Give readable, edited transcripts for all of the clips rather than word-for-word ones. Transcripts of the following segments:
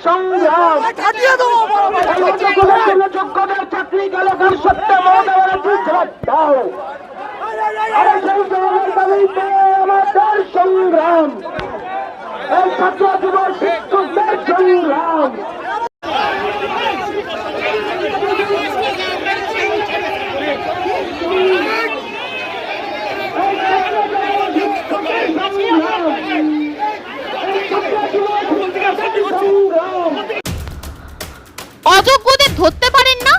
সংগ্রাম যোগ্যদের চাকরি গেল সত্যি দাও আমাদের সংগ্রাম এই ছাত্র যুব শিক্ষকদের সংগ্রাম অযোগ্যদের ধরতে পারেন না,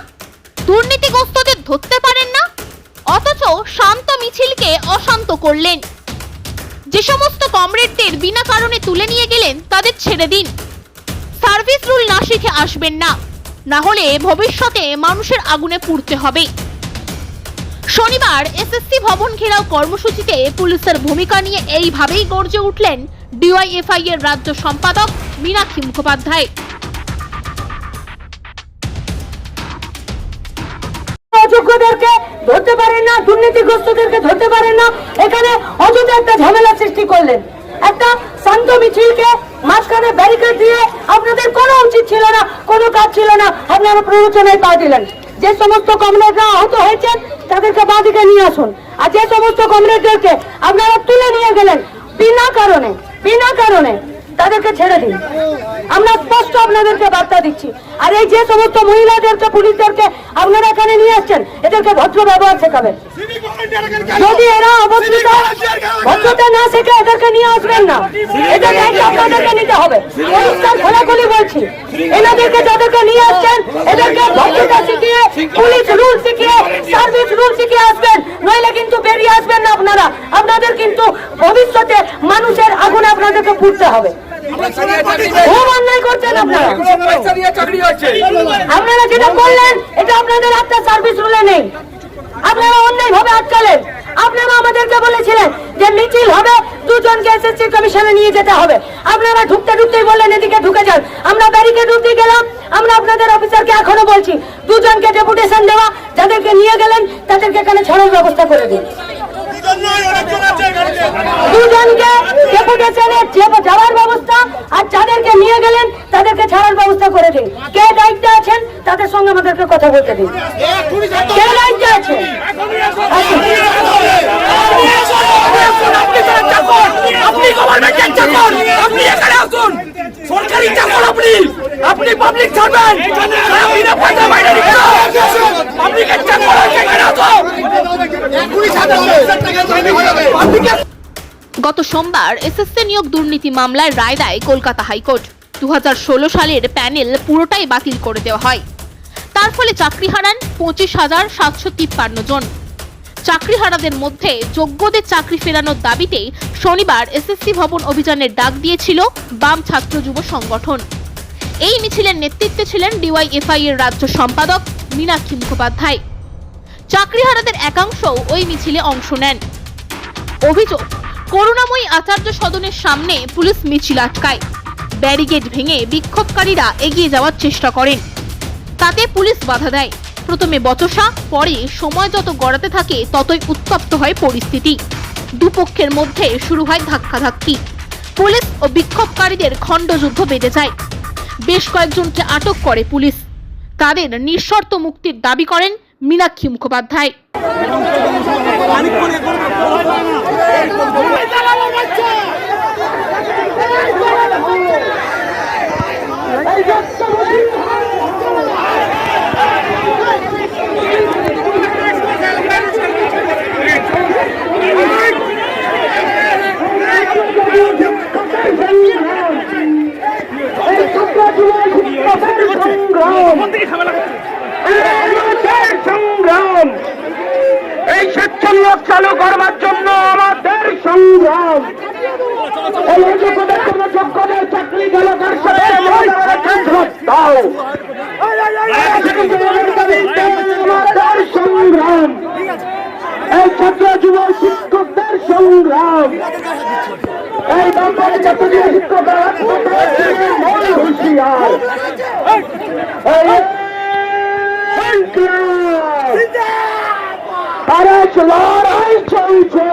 দুর্নীতিগ্রস্তদের ধরতে পারেন না, অথচ শান্ত মিছিলকে অশান্ত করলেন। যে সমস্ত কমরেডদের বিনা কারণে তুলে নিয়ে গেলেন তাদের ছেড়ে দিন। সার্ভিস রুল না শিখে আসবেন না, না হলে ভবিষ্যতে মানুষের আগুনে পুড়তে হবে। শনিবার এসএসসি ভবন ঘেরাও কর্মসূচিতে পুলিশের ভূমিকা নিয়ে এইভাবেই গর্জে উঠলেন ডিওয়াইএফআই এর রাজ্য সম্পাদক মীনাক্ষী মুখোপাধ্যায়। অযোগ্যদেরকে ধরতে পারেন না, দুর্নীতিগ্রস্তদেরকে ধরতে পারেন না, এখানে অযথা একটা ঝামেলা সৃষ্টি করলেন। একটা শান্ত মিছিলকে মাঝখানে ব্যারিকেড দিয়ে আপনাদের কোনো উচিত ছিল না, কোনো কাজ ছিল না, আপনারা প্ররোচনায় পা দিলেন। যে সমস্ত কমরেডরা আহত হয়েছেন তাদেরকে বাঁদিকে নিয়ে আসুন, আর যে সমস্ত কমরেডদেরকে আপনারা তুলে নিয়ে গেলেন বিনা কারণে তাদেরকে ছেড়ে দিন। আমরা স্পষ্ট আপনাদেরকে বার্তা দিচ্ছি। আর এই যে সমস্ত মহিলাদেরকে, পুলিশদেরকে আপনারা এখানে নিয়ে আসছেন, এদেরকে ভদ্র ব্যবহার শেখাবেন। যদি এরা ভদ্রতা না শেখে এদেরকে নিয়ে আসবেন না, এদেরকে আপনাদেরকে নিতে হবে। পরিষ্কার খোলাখুলি বলছি, এনাদেরকে যাদেরকে নিয়ে আসছেন এদেরকে ভদ্রতা শিখিয়ে, পুলিশ রুল শিখিয়ে, সার্ভিস রুল শিখিয়ে আসবেন, নইলে কিন্তু বেরিয়ে আসবেন না আপনারা। আপনাদের কিন্তু ভবিষ্যতে মানুষের আগুনে আপনাদেরকে পুড়তে হবে। খুব অন্যায় করছেন আপনারা। আপনারা যেটা করলেন এটা আপনাদের একটা সার্ভিস রুলে নেই, আপনারা অন্যায় ভাবে আটকালেন। আপনারা আমাদেরকে বলেছিলেন যে মিছিল হবে, দুজনকে এসএসসি কমিশনে নিয়ে যেতে হবে। আপনারা ঢুকতেই বললেন এদিকে ঢুকে যান। আমরা ব্যারিকেড অবধি গেলাম। আমরা আপনাদের অফিসারকে এখনো বলছি, দুজনকে ডেপুটেশন দেওয়া, যাদেরকে নিয়ে গেলেন তাদেরকে এখানে ছাড়ার ব্যবস্থা করে দিন। দুজনকে ডেপুটেশনে যাওয়ার ব্যবস্থা, আর যাদেরকে নিয়ে গেলেন তাদেরকে ছাড়ার ব্যবস্থা করে দিন। কে দায়িত্বে আছেন তাদের সঙ্গে আমাদেরকে কথা বলতে দিন। কে দায়িত্বে আছেন? আপনি গভর্নমেন্টের চাকর, আপনি এখানে আসুন। সরকারি চাকর আপনি পাবলিক সার্ভেন্ট, বিনা পয়সা বাইরে নিচ্ছেন। পাবলিকের চাকর এখানে আসুন। গত সোমবার এসএসসি নিয়োগ দুর্নীতি মামলায় রায় দেয় কলকাতা হাইকোর্ট। 2016 সালের প্যানেল পুরোটাই বাতিল করে দেওয়া হয়। তার ফলে চাকরি হারান 25,753 জন। চাকরিহারাদের মধ্যে যোগ্যদের চাকরি ফেরানোর দাবিতে শনিবার এসএসসি ভবন অভিযানের ডাক দিয়েছিল বাম ছাত্র যুব সংগঠন। এই মিছিলের নেতৃত্বে ছিলেন ডিওয়াইএফআই এর রাজ্য সম্পাদক মীনাক্ষী মুখোপাধ্যায়। চাকরিহারাদের একাংশ ওই মিছিলে অংশ নেন। অভিযোগ, করুণাময়ী আচার্য সদনের সামনে পুলিশ মিছিল আটকায়। ব্যারিকেড ভেঙে বিক্ষোভকারীরা এগিয়ে যাওয়ার চেষ্টা করেন, তাতে পুলিশ বাধা দেয়। প্রথমে বচসা, পরে সময় যত গড়াতে থাকে ততই উত্তপ্ত হয় পরিস্থিতি। দুপক্ষের মধ্যে শুরু হয় ধাক্কাধাক্কি। পুলিশ ও বিক্ষোভকারীদের খণ্ডযুদ্ধ বেঁধে যায়। বেশ কয়েকজনকে আটক করে পুলিশ। তাদের নিঃশর্ত মুক্তির দাবি করেন মীনাক্ষী মুখোপাধ্যায়। এই স্বেচ্ছানিয়োগ চালু করবার জন্য আমাদের সংগ্রাম। যোগ্যদের চাকরি গেল দাও আমাদের সংগ্রাম। এই ছাত্র যুব শিক্ষকদের সংগ্রাম। এই দম্পতি ছাত্র যুব শিক্ষকরা হুঁশিয়ার। লড়াই চলছে।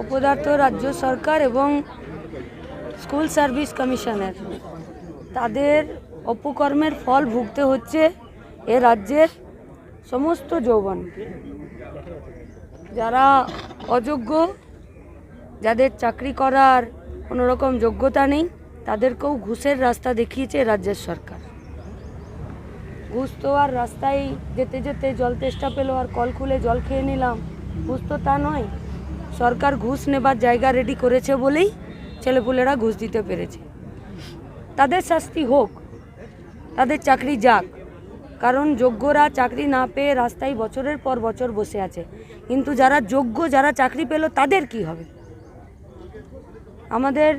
অপদার্থ রাজ্য সরকার এবং স্কুল সার্ভিস কমিশনের তাদের অপকর্মের ফল ভুগতে হচ্ছে এ রাজ্যের সমস্ত যৌবন, যারা অযোগ্য, যাদের চাকরি করার কোনো রকম যোগ্যতা নেই, তাদেরকেও ঘুষের রাস্তা দেখিয়েছে রাজ্যের সরকার। ঘুষ তো আর রাস্তায় যেতে যেতে জল তেষ্টা পেলো আর কল খুলে জল খেয়ে নিলাম, ঘুষ তো তা নয়। সরকার ঘুষ নেবার জায়গা রেডি করেছে বলেই ছেলেপুলেরা ঘুষ দিতে পেরেছে। তাদের শাস্তি হোক, তাদের চাকরি যাক, কারণ যোগ্যরা চাকরি না পেয়ে রাস্তায় বছরের পর বছর বসে আছে। কিন্তু যারা যোগ্য, যারা চাকরি পেল, তাদের কি হবে? আমাদের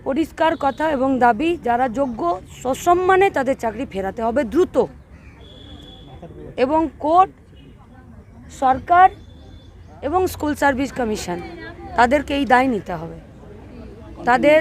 পরিষ্কার কথা এবং দাবি, যারা যোগ্য সসম্মানে তাদের চাকরি ফেরাতে হবে দ্রুত, এবং কোর্ট, সরকার এবং স্কুল সার্ভিস কমিশন তাদেরকে এই দায় নিতে হবে। তাদের